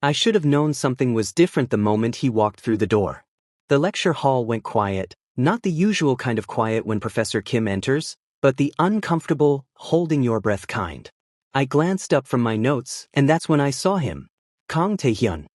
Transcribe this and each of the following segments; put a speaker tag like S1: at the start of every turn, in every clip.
S1: I should have known something was different the moment he walked through the door. The lecture hall went quiet, not the usual kind of quiet when Professor Kim enters, but the uncomfortable, holding your breath kind. I glanced up from my notes, and that's when I saw him. Kang Taehyun.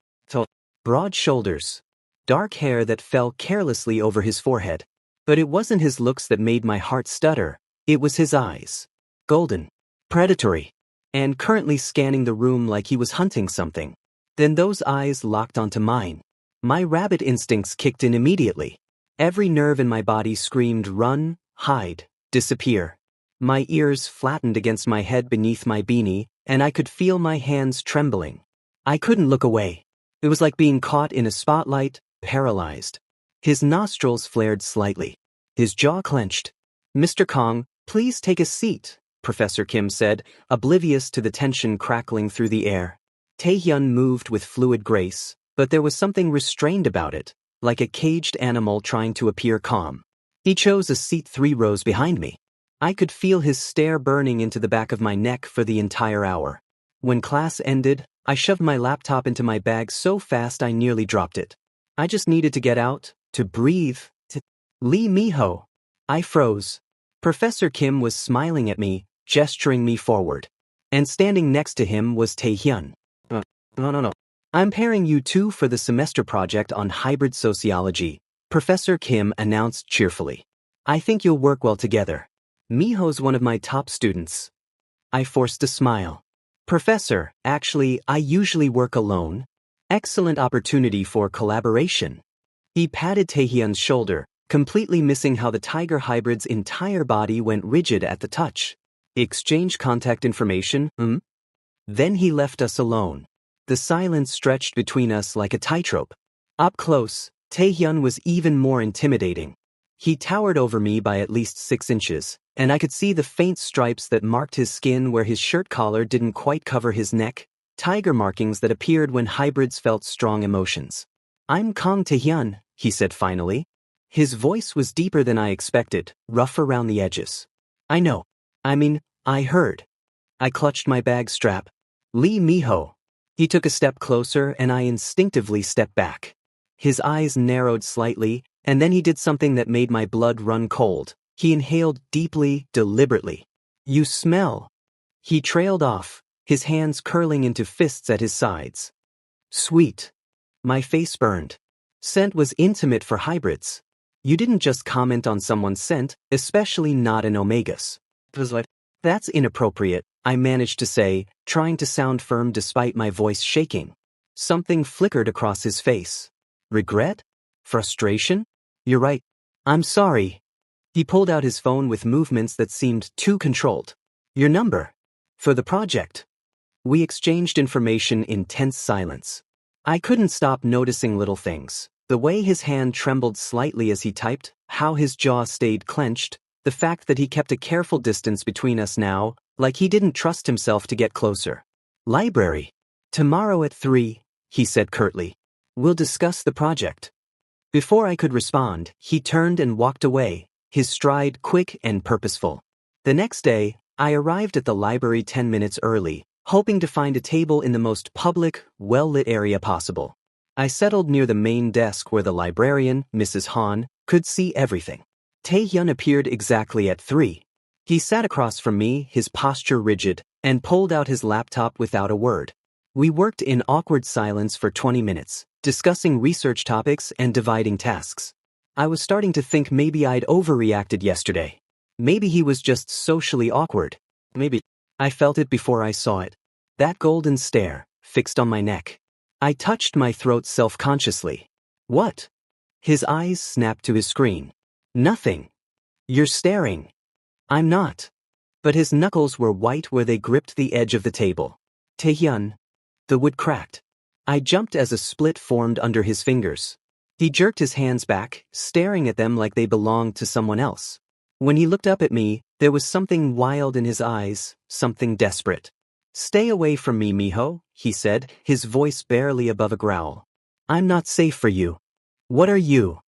S1: Broad shoulders. Dark hair that fell carelessly over his forehead. But it wasn't his looks that made my heart stutter, it was his eyes. Golden. Predatory. And currently scanning the room like he was hunting something. Then those eyes locked onto mine. My rabbit instincts kicked in immediately. Every nerve in my body screamed run, hide, disappear. My ears flattened against my head beneath my beanie, and I could feel my hands trembling. I couldn't look away. It was like being caught in a spotlight, paralyzed. His nostrils flared slightly. His jaw clenched. "Mr. Kang, please take a seat," Professor Kim said, oblivious to the tension crackling through the air. Taehyun moved with fluid grace, but there was something restrained about it, like a caged animal trying to appear calm. He chose a seat 3 rows behind me. I could feel his stare burning into the back of my neck for the entire hour. When class ended, I shoved my laptop into my bag so fast I nearly dropped it. I just needed to get out, to breathe, to... Lee Miho. I froze. Professor Kim was smiling at me, gesturing me forward. And standing next to him was Taehyun. No. "I'm pairing you two for the semester project on hybrid sociology," Professor Kim announced cheerfully. "I think you'll work well together. Miho's one of my top students." I forced a smile. "Professor, actually, I usually work alone. Excellent opportunity for collaboration." He patted Taehyun's shoulder, completely missing how the tiger hybrid's entire body went rigid at the touch. "Exchange contact information, Then he left us alone. The silence stretched between us like a tightrope. Up close, Taehyun was even more intimidating. He towered over me by at least 6 inches, and I could see the faint stripes that marked his skin where his shirt collar didn't quite cover his neck, tiger markings that appeared when hybrids felt strong emotions. "I'm Kang Taehyun," he said finally. His voice was deeper than I expected, rough around the edges. "I know. I heard." I clutched my bag strap. "Lee Miho." He took a step closer and I instinctively stepped back. His eyes narrowed slightly, and then he did something that made my blood run cold. He inhaled deeply, deliberately. "You smell." He trailed off, his hands curling into fists at his sides. "Sweet." My face burned. Scent was intimate for hybrids. You didn't just comment on someone's scent, especially not an Omegas. It was like, "That's inappropriate," I managed to say, trying to sound firm despite my voice shaking. Something flickered across his face. Regret? Frustration? "You're right. I'm sorry." He pulled out his phone with movements that seemed too controlled. "Your number. For the project." We exchanged information in tense silence. I couldn't stop noticing little things. The way his hand trembled slightly as he typed, how his jaw stayed clenched, the fact that he kept a careful distance between us now, like he didn't trust himself to get closer. "Library. Tomorrow at 3, he said curtly. "We'll discuss the project." Before I could respond, he turned and walked away, his stride quick and purposeful. The next day, I arrived at the library 10 minutes early, hoping to find a table in the most public, well-lit area possible. I settled near the main desk where the librarian, Mrs. Han, could see everything. Taehyun appeared exactly at 3. He sat across from me, his posture rigid, and pulled out his laptop without a word. We worked in awkward silence for 20 minutes, discussing research topics and dividing tasks. I was starting to think maybe I'd overreacted yesterday. Maybe he was just socially awkward. Maybe. I felt it before I saw it. That golden stare, fixed on my neck. I touched my throat self-consciously. "What?" His eyes snapped to his screen. "Nothing. You're staring." "I'm not." But his knuckles were white where they gripped the edge of the table. "Taehyun." The wood cracked. I jumped as a split formed under his fingers. He jerked his hands back, staring at them like they belonged to someone else. When he looked up at me, there was something wild in his eyes, something desperate. "Stay away from me, Miho," he said, his voice barely above a growl. "I'm not safe for you." "What are you?"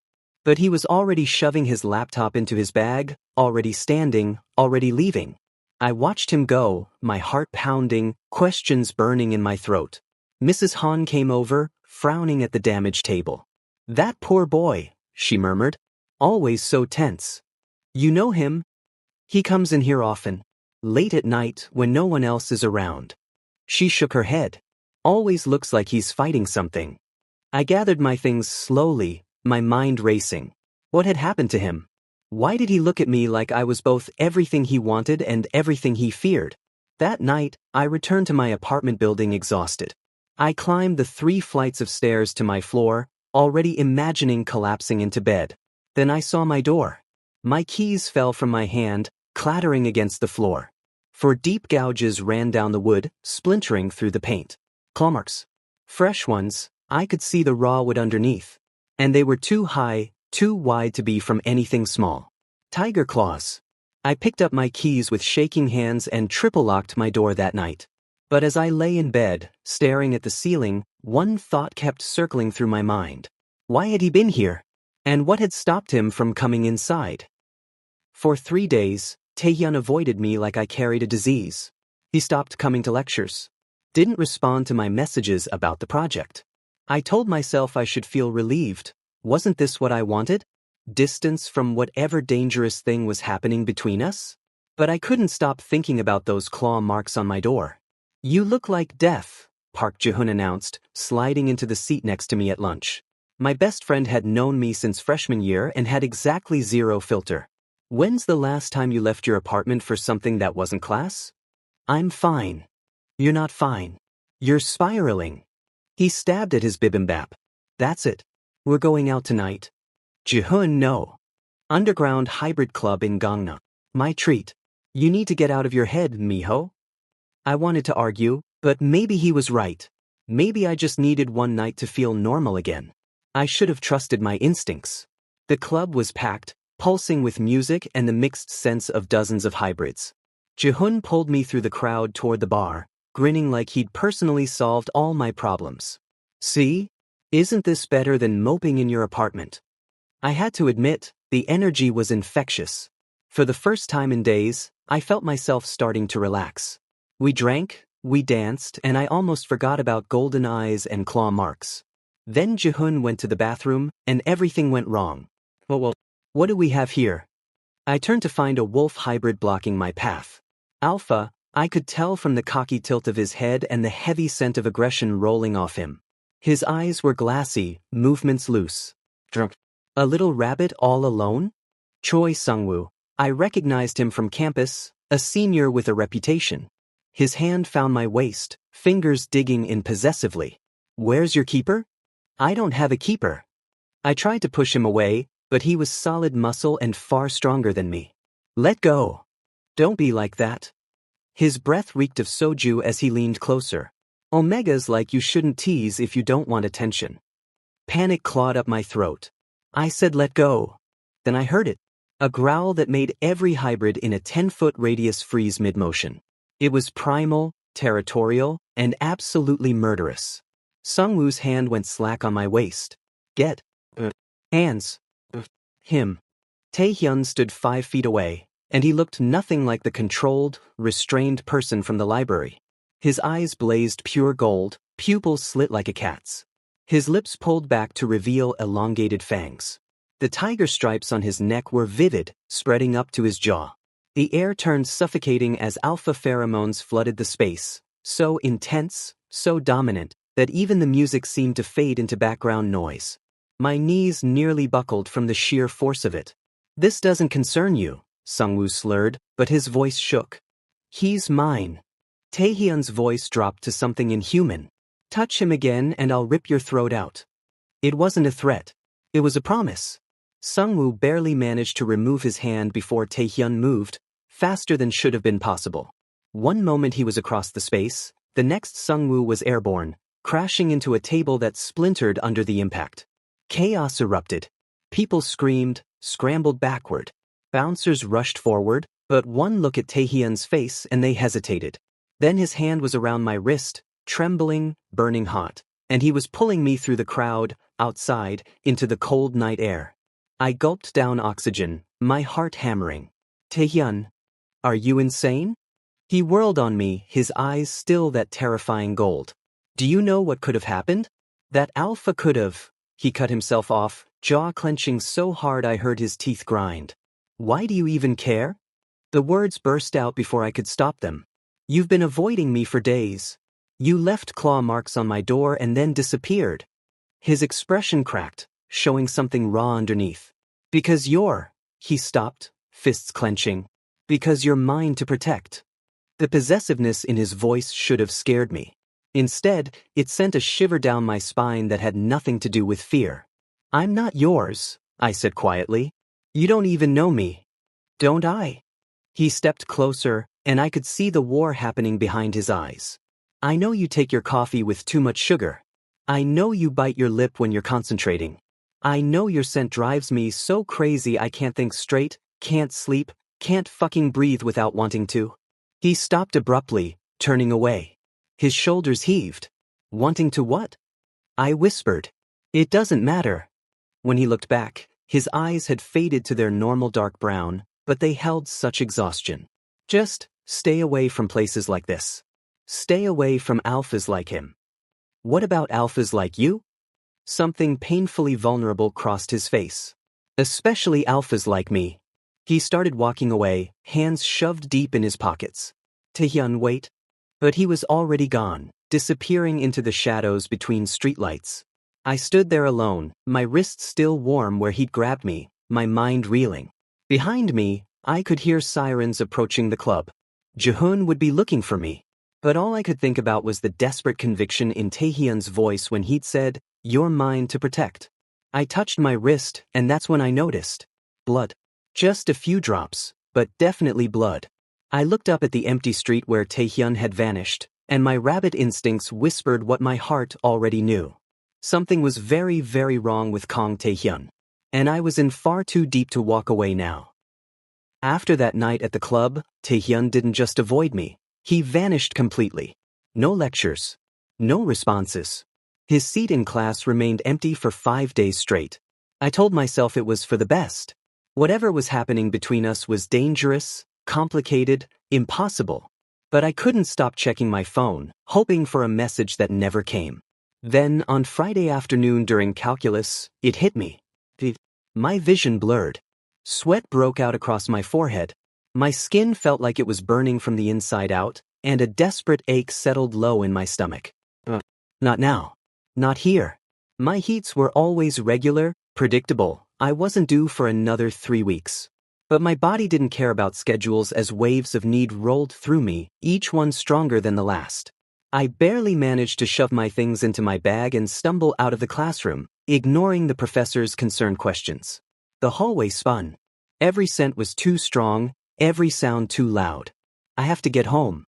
S1: But he was already shoving his laptop into his bag, already standing, already leaving. I watched him go, my heart pounding, questions burning in my throat. Mrs. Han came over, frowning at the damaged table. "That poor boy," she murmured. "Always so tense. You know him? He comes in here often. Late at night, when no one else is around." She shook her head. "Always looks like he's fighting something." I gathered my things slowly, my mind racing. What had happened to him? Why did he look at me like I was both everything he wanted and everything he feared? That night, I returned to my apartment building exhausted. I climbed the 3 flights of stairs to my floor, already imagining collapsing into bed. Then I saw my door. My keys fell from my hand, clattering against the floor. 4 deep gouges ran down the wood, splintering through the paint. Claw marks. Fresh ones, I could see the raw wood underneath. And they were too high, too wide to be from anything small. Tiger claws. I picked up my keys with shaking hands and triple-locked my door that night. But as I lay in bed, staring at the ceiling, one thought kept circling through my mind. Why had he been here? And what had stopped him from coming inside? For 3 days, Taehyun avoided me like I carried a disease. He stopped coming to lectures. Didn't respond to my messages about the project. I told myself I should feel relieved. Wasn't this what I wanted? Distance from whatever dangerous thing was happening between us? But I couldn't stop thinking about those claw marks on my door. "You look like death," Park Ji-hoon announced, sliding into the seat next to me at lunch. My best friend had known me since freshman year and had exactly 0 filter. "When's the last time you left your apartment for something that wasn't class?" "I'm fine." "You're not fine. You're spiraling." He stabbed at his bibimbap. "That's it. We're going out tonight." Ji-hoon, no. Underground hybrid club in Gangnam. My treat. "You need to get out of your head, Miho." I wanted to argue, but maybe he was right. Maybe I just needed one night to feel normal again. I should have trusted my instincts. The club was packed, pulsing with music and the mixed scents of dozens of hybrids. Ji-hoon pulled me through the crowd toward the bar, grinning like he'd personally solved all my problems. "See? Isn't this better than moping in your apartment?" I had to admit, the energy was infectious. For the first time in days, I felt myself starting to relax. We drank, we danced, and I almost forgot about golden eyes and claw marks. Then Ji-hoon went to the bathroom, and everything went wrong. Well, what do we have here? I turned to find a wolf hybrid blocking my path. Alpha, I could tell from the cocky tilt of his head and the heavy scent of aggression rolling off him. His eyes were glassy, movements loose. Drunk. A little rabbit all alone? Choi Sungwoo. I recognized him from campus, a senior with a reputation. His hand found my waist, fingers digging in possessively. "Where's your keeper?" "I don't have a keeper." I tried to push him away, but he was solid muscle and far stronger than me. "Let go." "Don't be like that." His breath reeked of soju as he leaned closer. Omega's like you shouldn't tease if you don't want attention. Panic clawed up my throat. I said let go. Then I heard it. A growl that made every hybrid in a 10-foot radius freeze mid-motion. It was primal, territorial, and absolutely murderous. Sungwoo's hand went slack on my waist. "Get hands." Him. Taehyun stood 5 feet away, and he looked nothing like the controlled, restrained person from the library. His eyes blazed pure gold, pupils slit like a cat's. His lips pulled back to reveal elongated fangs. The tiger stripes on his neck were vivid, spreading up to his jaw. The air turned suffocating as alpha pheromones flooded the space, so intense, so dominant, that even the music seemed to fade into background noise. My knees nearly buckled from the sheer force of it. "This doesn't concern you," Sungwoo slurred, but his voice shook. "He's mine." Taehyun's voice dropped to something inhuman. "Touch him again and I'll rip your throat out." It wasn't a threat. It was a promise. Sungwoo barely managed to remove his hand before Taehyun moved, faster than should have been possible. One moment he was across the space, the next Sungwoo was airborne, crashing into a table that splintered under the impact. Chaos erupted. People screamed, scrambled backward. Bouncers rushed forward, but one look at Taehyun's face and they hesitated. Then his hand was around my wrist, trembling, burning hot, and he was pulling me through the crowd, outside, into the cold night air. I gulped down oxygen, my heart hammering. "Taehyun, are you insane?" He whirled on me, his eyes still that terrifying gold. Do you know what could have happened? That alpha could have. He cut himself off, jaw clenching so hard I heard his teeth grind. Why do you even care? The words burst out before I could stop them. You've been avoiding me for days. You left claw marks on my door and then disappeared. His expression cracked, showing something raw underneath. Because you're, he stopped, fists clenching. Because you're mine to protect. The possessiveness in his voice should have scared me. Instead, it sent a shiver down my spine that had nothing to do with fear. I'm not yours, I said quietly. You don't even know me. Don't I? He stepped closer, and I could see the war happening behind his eyes. I know you take your coffee with too much sugar. I know you bite your lip when you're concentrating. I know your scent drives me so crazy I can't think straight, can't sleep, can't fucking breathe without wanting to. He stopped abruptly, turning away. His shoulders heaved. Wanting to what? I whispered. It doesn't matter. When he looked back, his eyes had faded to their normal dark brown, but they held such exhaustion. Just stay away from places like this. Stay away from alphas like him. What about alphas like you? Something painfully vulnerable crossed his face. Especially alphas like me. He started walking away, hands shoved deep in his pockets. Taehyun, wait. But he was already gone, disappearing into the shadows between streetlights. I stood there alone, my wrists still warm where he'd grabbed me, my mind reeling. Behind me, I could hear sirens approaching the club. Jihoon would be looking for me. But all I could think about was the desperate conviction in Taehyun's voice when he'd said, "You're mine to protect." I touched my wrist, and that's when I noticed. Blood. Just a few drops, but definitely blood. I looked up at the empty street where Taehyun had vanished, and my rabbit instincts whispered what my heart already knew. Something was very, very wrong with Kang Taehyun. And I was in far too deep to walk away now. After that night at the club, Taehyun didn't just avoid me. He vanished completely. No lectures. No responses. His seat in class remained empty for 5 days straight. I told myself it was for the best. Whatever was happening between us was dangerous, complicated, impossible. But I couldn't stop checking my phone, hoping for a message that never came. Then, on Friday afternoon during calculus, it hit me. My vision blurred. Sweat broke out across my forehead. My skin felt like it was burning from the inside out, and a desperate ache settled low in my stomach. Not now. Not here. My heats were always regular, predictable. I wasn't due for another 3 weeks. But my body didn't care about schedules as waves of need rolled through me, each one stronger than the last. I barely managed to shove my things into my bag and stumble out of the classroom, ignoring the professor's concerned questions. The hallway spun. Every scent was too strong, every sound too loud. I have to get home.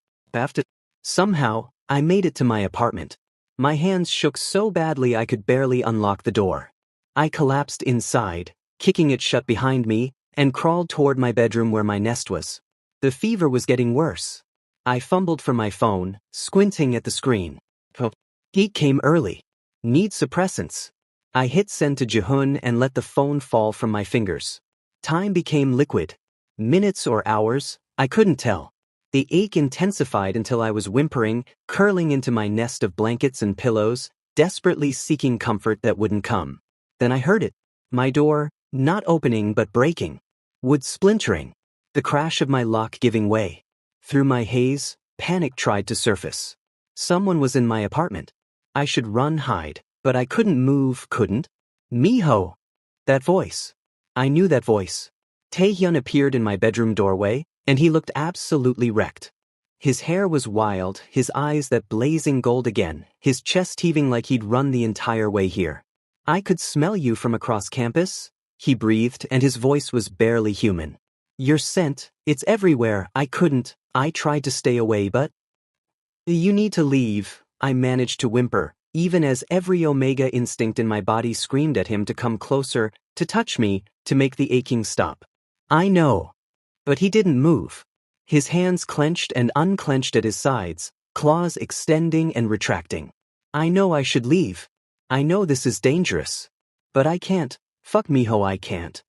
S1: Somehow, I made it to my apartment. My hands shook so badly I could barely unlock the door. I collapsed inside, kicking it shut behind me, and crawled toward my bedroom where my nest was. The fever was getting worse. I fumbled for my phone, squinting at the screen. Heat came early. Need suppressants. I hit send to Jihoon and let the phone fall from my fingers. Time became liquid. Minutes or hours, I couldn't tell. The ache intensified until I was whimpering, curling into my nest of blankets and pillows, desperately seeking comfort that wouldn't come. Then I heard it. My door, not opening but breaking. Wood splintering. The crash of my lock giving way. Through my haze, panic tried to surface. Someone was in my apartment. I should run, hide, but I couldn't move, couldn't. Miho! That voice. I knew that voice. Taehyun appeared in my bedroom doorway, and he looked absolutely wrecked. His hair was wild, his eyes that blazing gold again, his chest heaving like he'd run the entire way here. I could smell you from across campus, he breathed, and his voice was barely human. Your scent, it's everywhere. I tried to stay away, but... You need to leave, I managed to whimper, even as every omega instinct in my body screamed at him to come closer, to touch me, to make the aching stop. I know. But he didn't move. His hands clenched and unclenched at his sides, claws extending and retracting. I know I should leave. I know this is dangerous. But I can't. Fuck Miho, I can't.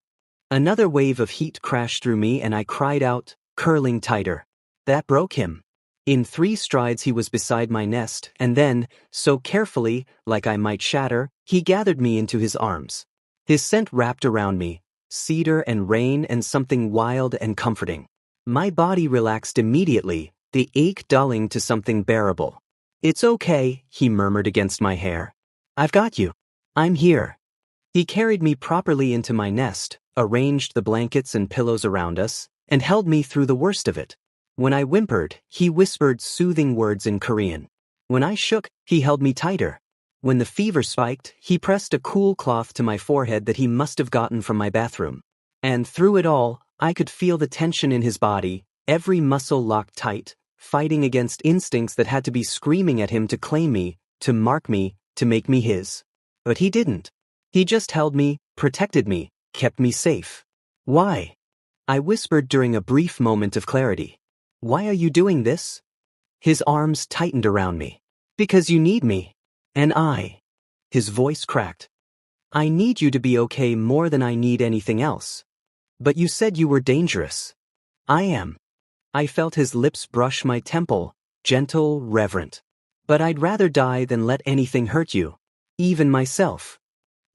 S1: Another wave of heat crashed through me and I cried out, curling tighter. That broke him. In 3 strides he was beside my nest, and then, so carefully, like I might shatter, he gathered me into his arms. His scent wrapped around me, cedar and rain and something wild and comforting. My body relaxed immediately, the ache dulling to something bearable. "It's okay," he murmured against my hair. "I've got you. I'm here." He carried me properly into my nest, arranged the blankets and pillows around us, and held me through the worst of it. When I whimpered, he whispered soothing words in Korean. When I shook, he held me tighter. When the fever spiked, he pressed a cool cloth to my forehead that he must have gotten from my bathroom. And through it all, I could feel the tension in his body, every muscle locked tight, fighting against instincts that had to be screaming at him to claim me, to mark me, to make me his. But he didn't. He just held me, protected me, kept me safe. "Why?" I whispered during a brief moment of clarity. "Why are you doing this?" His arms tightened around me. "Because you need me. And I." His voice cracked. "I need you to be okay more than I need anything else. But you said you were dangerous." "I am." I felt his lips brush my temple, gentle, reverent. "But I'd rather die than let anything hurt you. Even myself."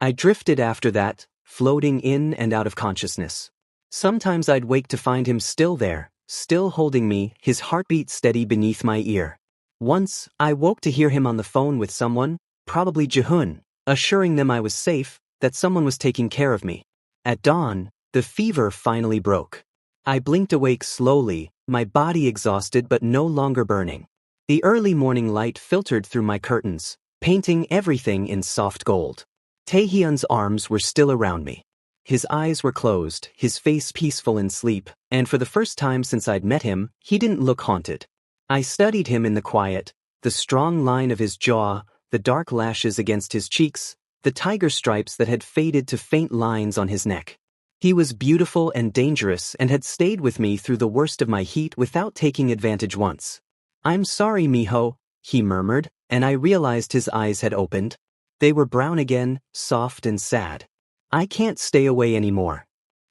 S1: I drifted after that, floating in and out of consciousness. Sometimes I'd wake to find him still there, still holding me, his heartbeat steady beneath my ear. Once, I woke to hear him on the phone with someone, probably Jehun, assuring them I was safe, that someone was taking care of me. At dawn, the fever finally broke. I blinked awake slowly, my body exhausted but no longer burning. The early morning light filtered through my curtains, painting everything in soft gold. Taehyun's arms were still around me. His eyes were closed, his face peaceful in sleep, and for the first time since I'd met him, he didn't look haunted. I studied him in the quiet, the strong line of his jaw, the dark lashes against his cheeks, the tiger stripes that had faded to faint lines on his neck. He was beautiful and dangerous and had stayed with me through the worst of my heat without taking advantage once. "I'm sorry, Miho," he murmured, and I realized his eyes had opened. They were brown again, soft and sad. "I can't stay away anymore."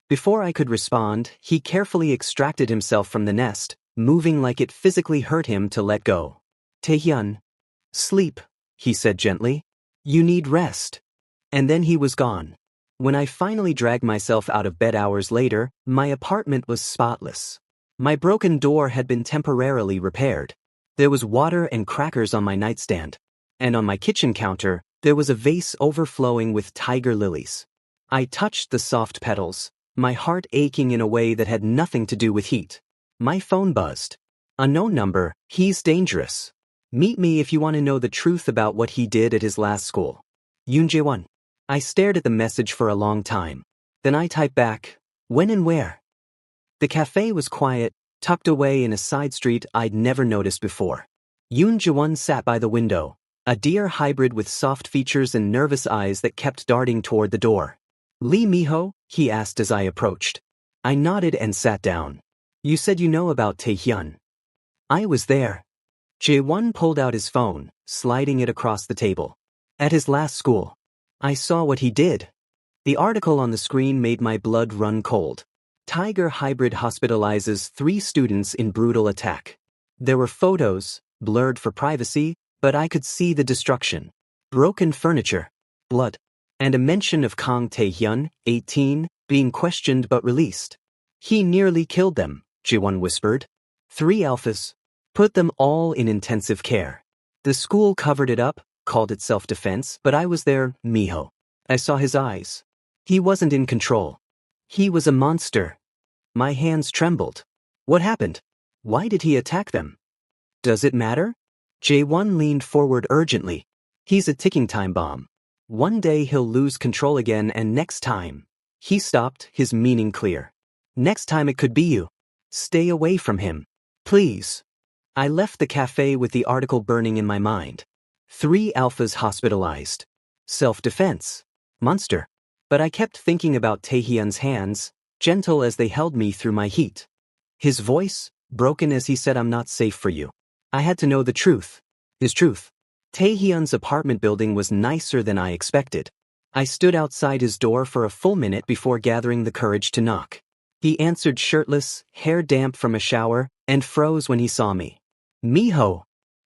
S1: Before I could respond, he carefully extracted himself from the nest, moving like it physically hurt him to let go. "Taehyun, sleep," he said gently. "You need rest." And then he was gone. When I finally dragged myself out of bed hours later, my apartment was spotless. My broken door had been temporarily repaired. There was water and crackers on my nightstand. And on my kitchen counter, there was a vase overflowing with tiger lilies. I touched the soft petals, my heart aching in a way that had nothing to do with heat. My phone buzzed. "Unknown number, he's dangerous. Meet me if you want to know the truth about what he did at his last school. Yoon Jae-won." I stared at the message for a long time. Then I typed back, "When and where?" The cafe was quiet, tucked away in a side street I'd never noticed before. Yoon Jae-won sat by the window, a deer hybrid with soft features and nervous eyes that kept darting toward the door. "Lee Miho?" he asked as I approached. I nodded and sat down. "You said you know about Taehyun." "I was there." Jae-won pulled out his phone, sliding it across the table. "At his last school. I saw what he did." The article on the screen made my blood run cold. Tiger hybrid hospitalizes 3 students in brutal attack. There were photos, blurred for privacy, but I could see the destruction. Broken furniture, blood, and a mention of Kang Taehyun, 18, being questioned but released. "He nearly killed them," Jae-won whispered. 3 alphas. Put them all in intensive care. The school covered it up, called it self-defense, but I was there, Miho. I saw his eyes. He wasn't in control. He was a monster. My hands trembled. "What happened? Why did he attack them?" "Does it matter?" Jae-won leaned forward urgently. "He's a ticking time bomb. One day he'll lose control again, and next time..." He stopped, his meaning clear. "Next time it could be you. Stay away from him. Please." I left the cafe with the article burning in my mind. 3 alphas hospitalized. Self-defense. Monster. But I kept thinking about Taehyun's hands, gentle as they held me through my heat. His voice, broken as he said, "I'm not safe for you." I had to know the truth. His truth. Taehyun's apartment building was nicer than I expected. I stood outside his door for a full minute before gathering the courage to knock. He answered shirtless, hair damp from a shower, and froze when he saw me. Miho,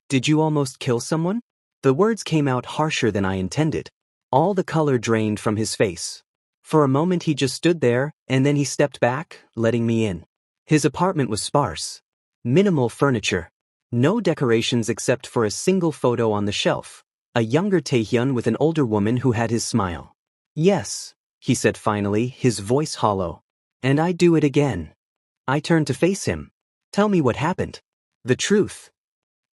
S1: did you almost kill someone? The words came out harsher than I intended. All the color drained from his face. For a moment he just stood there, and then he stepped back, letting me in. His apartment was sparse. Minimal furniture. No decorations except for a single photo on the shelf. A younger Taehyun with an older woman who had his smile. Yes, he said finally, his voice hollow. And I'd do it again. I turned to face him. Tell me what happened. The truth.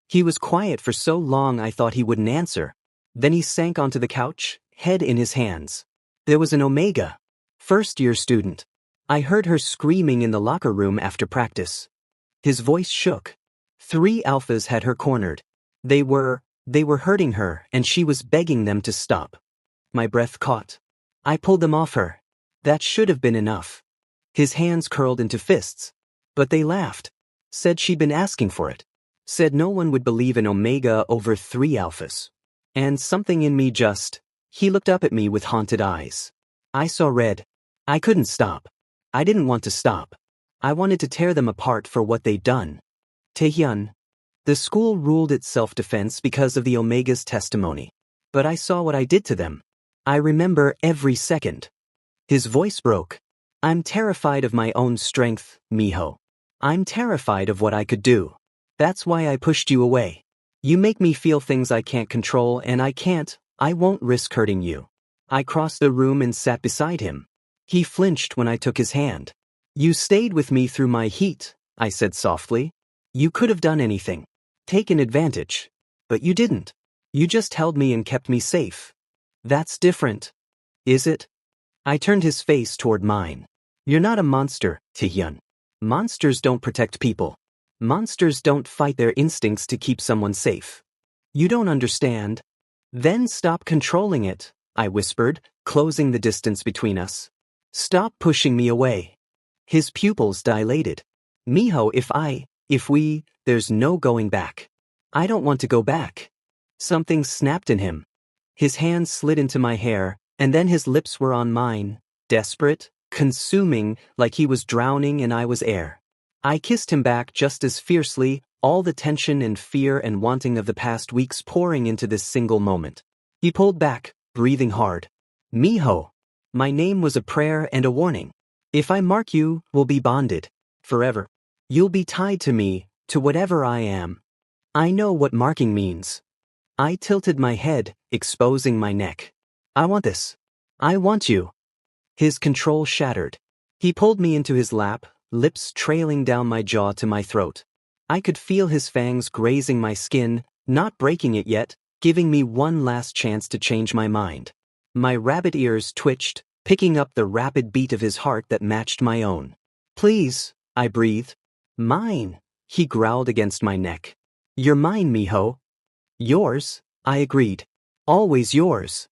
S1: He was quiet for so long I thought he wouldn't answer. Then he sank onto the couch, head in his hands. There was an Omega, first-year student. I heard her screaming in the locker room after practice. His voice shook. 3 alphas had her cornered. They were hurting her, and she was begging them to stop. My breath caught. I pulled them off her. That should have been enough. His hands curled into fists. But they laughed. Said she'd been asking for it. Said no one would believe an Omega over 3 alphas. And something in me just... He looked up at me with haunted eyes. I saw red. I couldn't stop. I didn't want to stop. I wanted to tear them apart for what they'd done. Taehyun. The school ruled it self-defense because of the Omega's testimony. But I saw what I did to them. I remember every second. His voice broke. I'm terrified of my own strength, Miho. I'm terrified of what I could do. That's why I pushed you away. You make me feel things I can't control, and I won't risk hurting you. I crossed the room and sat beside him. He flinched when I took his hand. You stayed with me through my heat, I said softly. You could have done anything. Taken advantage. But you didn't. You just held me and kept me safe. That's different. Is it? I turned his face toward mine. You're not a monster, Taehyun. Monsters don't protect people. Monsters don't fight their instincts to keep someone safe. You don't understand. Then stop controlling it, I whispered, closing the distance between us. Stop pushing me away. His pupils dilated. Miho, there's no going back. I don't want to go back. Something snapped in him. His hands slid into my hair, and then his lips were on mine, desperate, consuming, like he was drowning and I was air. I kissed him back just as fiercely, all the tension and fear and wanting of the past weeks pouring into this single moment. He pulled back, breathing hard. Miho. My name was a prayer and a warning. If I mark you, we'll be bonded. Forever. You'll be tied to me, to whatever I am. I know what marking means. I tilted my head, exposing my neck. I want this. I want you. His control shattered. He pulled me into his lap, lips trailing down my jaw to my throat. I could feel his fangs grazing my skin, not breaking it yet, giving me one last chance to change my mind. My rabbit ears twitched, picking up the rapid beat of his heart that matched my own. Please, I breathed. Mine, he growled against my neck. You're mine, Miho. Yours, I agreed. Always yours.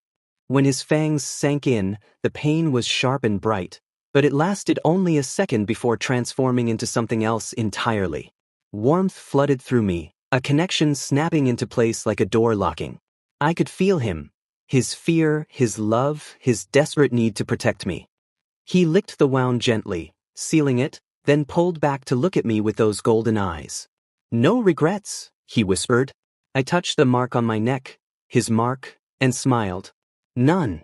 S1: When his fangs sank in, the pain was sharp and bright, but it lasted only a second before transforming into something else entirely. Warmth flooded through me, a connection snapping into place like a door locking. I could feel him, his fear, his love, his desperate need to protect me. He licked the wound gently, sealing it, then pulled back to look at me with those golden eyes. No regrets, he whispered. I touched the mark on my neck, his mark, and smiled. None.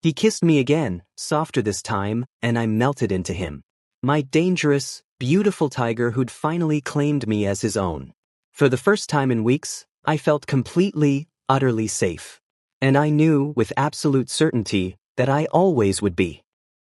S1: He kissed me again, softer this time, and I melted into him. My dangerous, beautiful tiger who'd finally claimed me as his own. For the first time in weeks, I felt completely, utterly safe. And I knew, with absolute certainty, that I always would be.